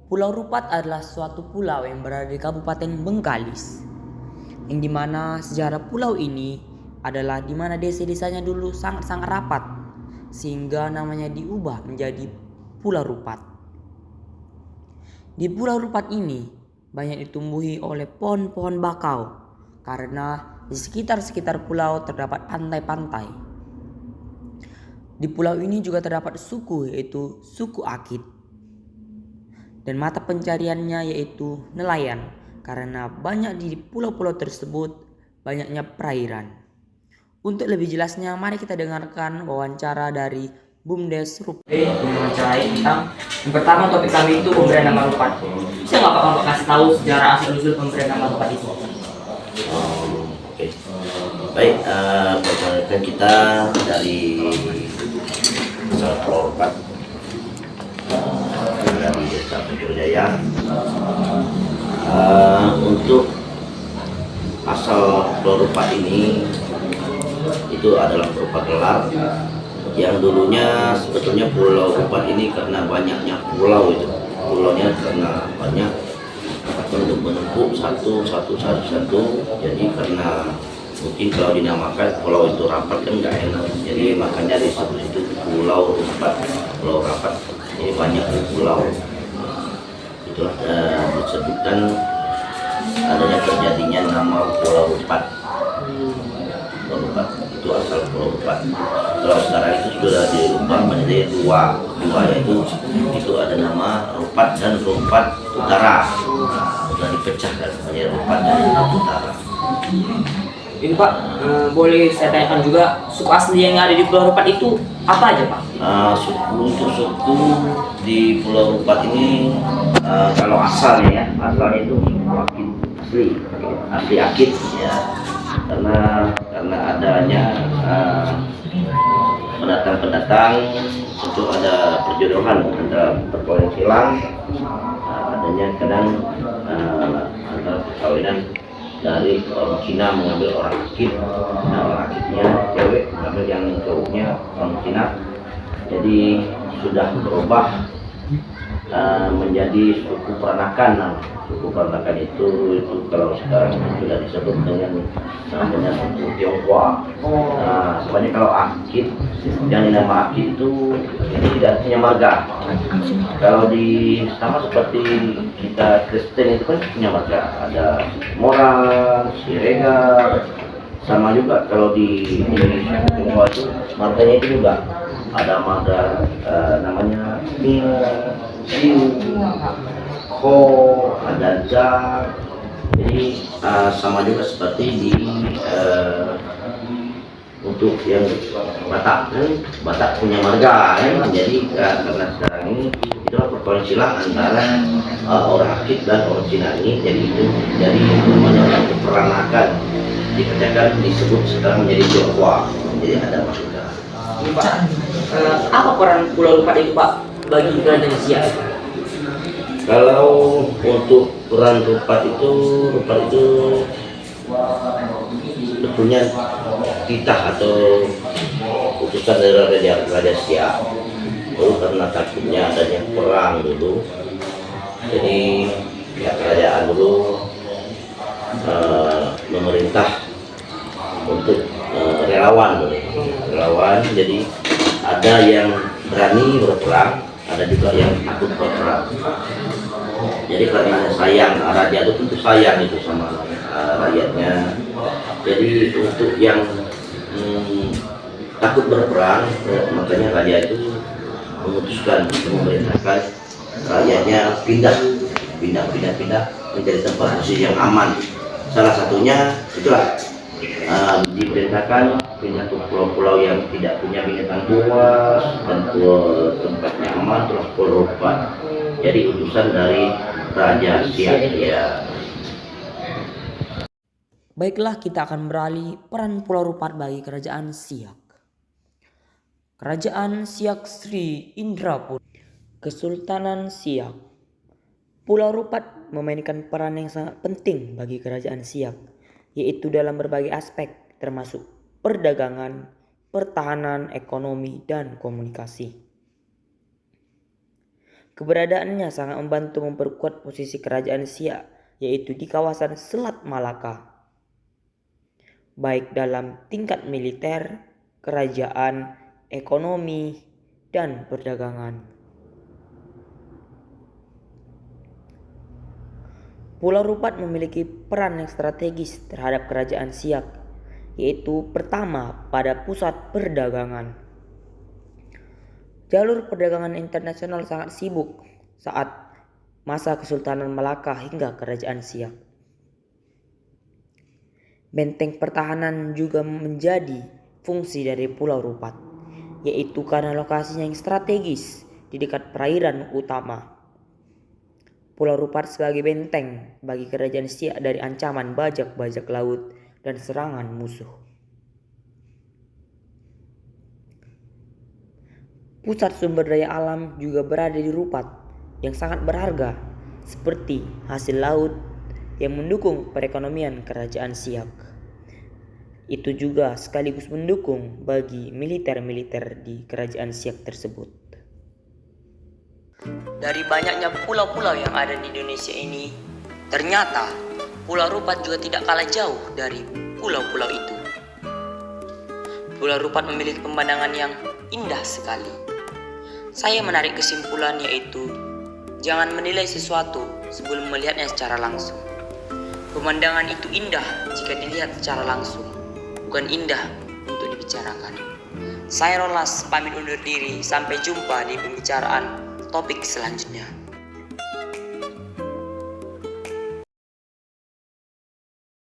Pulau Rupat adalah suatu pulau yang berada di Kabupaten Bengkalis, yang dimana sejarah pulau ini adalah dimana desa-desanya dulu sangat-sangat rapat, sehingga namanya diubah menjadi Pulau Rupat. Di Pulau Rupat ini banyak ditumbuhi oleh pohon-pohon bakau, karena di sekitar pulau terdapat pantai-pantai. Di pulau ini juga terdapat suku, yaitu suku Akit. Dan mata pencariannya yaitu nelayan, karena banyak di pulau-pulau tersebut banyaknya perairan. Untuk lebih jelasnya, mari kita dengarkan wawancara dari Bumdes Rupat. Mewawancarai tentang yang pertama topik kami itu pemberian nama Rupat. Bisa nggak Pak kasih tahu sejarah asal usul pemberian nama Rupat itu? Oke. Baik, perkenalkan kita dari Pulau Rupat, dari Desa Penjurjaya. Untuk asal Pulau Rupat ini itu adalah berupa gelar yang dulunya sebetulnya Pulau Rupat ini karena banyaknya pulau itu, pulaunya karena banyak untuk menumpuk satu, jadi karena mungkin kalau dinamakan pulau itu rapat kan nggak enak, jadi makanya disebut itu Pulau Rupat, Pulau Rapat. Jadi banyak pulau, itulah disebutkan adanya terjadinya nama Pulau Rupat. Pulau Rupat itu asal Pulau Rupat. Kalau sekarang itu sudah diubah menjadi dua, itu ada nama Rupat dan Rupat Utara. Sudah dipecahkan menjadi Rupat dan Rupat Utara. Ini Pak, boleh saya tanyakan juga suku asli yang ada di Pulau Rupat itu apa aja Pak? Untuk suku di Pulau Rupat ini kalau asalnya itu Akit asli Akit ya, karena adanya pendatang itu ada perjodohan antara perkawinan silang, adanya kadang antara perkawinan dari orang Cina mengambil orang Akit. Nah, orang Akitnya cewek mengambil yang cowoknya orang Cina, jadi sudah berubah menjadi suku peranakan. Nah, suku peranakan itu kalau sekarang sudah disebut dengan namanya suku Tionghoa. Nah, sebenarnya kalau Akit yang dinama Akit itu ini tidak punya marga. Kalau di sama seperti kita Kristen itu kan punya marga, ada Moran, Siregar, sama juga kalau di Tionghoa itu marganya itu juga ada marga namanya Ming, Siu, Ho, ada Zhang. Jadi sama juga seperti di untuk yang Batak kan, Batak punya marga kan. Jadi karena sekarang ini itulah perkawinan silang antara orang Akit dan orang Cina ini, jadi namanya orang peranakan dipecahkan disebut sekarang menjadi Tionghoa. Jadi ada marga. Ini Pak, apa peran Pulau Rupat itu Pak bagi kerajaan Siak? Kalau untuk peran Rupat itu sebetulnya titah atau putusan dari Raja Siak. Karena takutnya adanya perang dulu, jadi pihak kerajaan dulu memerintah untuk relawan, jadi ada yang berani berperang, ada juga yang takut berperang. Jadi karena sayang, raja itu tentu sayang itu sama rakyatnya. Jadi untuk yang takut berperang, makanya raja itu memutuskan untuk memerintahkan rakyatnya pindah menjadi tempat posisi yang aman. Salah satunya itulah diperintahkan pindah ke pulau-pulau yang tidak punya binatang buas dan tempatnya aman, terus Pulau Rupat. Jadi utusan dari Raja Siak ya. Baiklah, kita akan beralih peran Pulau Rupat bagi kerajaan Siak. Kerajaan Siak Sri Indrapura, Kesultanan Siak. Pulau Rupat memainkan peran yang sangat penting bagi kerajaan Siak, yaitu dalam berbagai aspek termasuk perdagangan, pertahanan, ekonomi, dan komunikasi. Keberadaannya sangat membantu memperkuat posisi kerajaan Siak, yaitu di kawasan Selat Malaka, baik dalam tingkat militer, kerajaan, ekonomi, dan perdagangan. Pulau Rupat memiliki peran yang strategis terhadap kerajaan Siak, yaitu pertama pada pusat perdagangan. Jalur perdagangan internasional sangat sibuk saat masa Kesultanan Malaka hingga Kerajaan Siak. Benteng pertahanan juga menjadi fungsi dari Pulau Rupat, yaitu karena lokasinya yang strategis di dekat perairan utama. Pulau Rupat sebagai benteng bagi Kerajaan Siak dari ancaman bajak-bajak laut dan serangan musuh. Pusat sumber daya alam juga berada di Rupat yang sangat berharga, seperti hasil laut yang mendukung perekonomian Kerajaan Siak. Itu juga sekaligus mendukung bagi militer-militer di Kerajaan Siak tersebut. Dari banyaknya pulau-pulau yang ada di Indonesia ini, ternyata Pulau Rupat juga tidak kalah jauh dari pulau-pulau itu. Pulau Rupat memiliki pemandangan yang indah sekali. Saya menarik kesimpulan yaitu jangan menilai sesuatu sebelum melihatnya secara langsung. Pemandangan itu indah jika dilihat secara langsung, bukan indah untuk dibicarakan. Saya Rolas pamit undur diri, sampai jumpa di pembicaraan topik selanjutnya.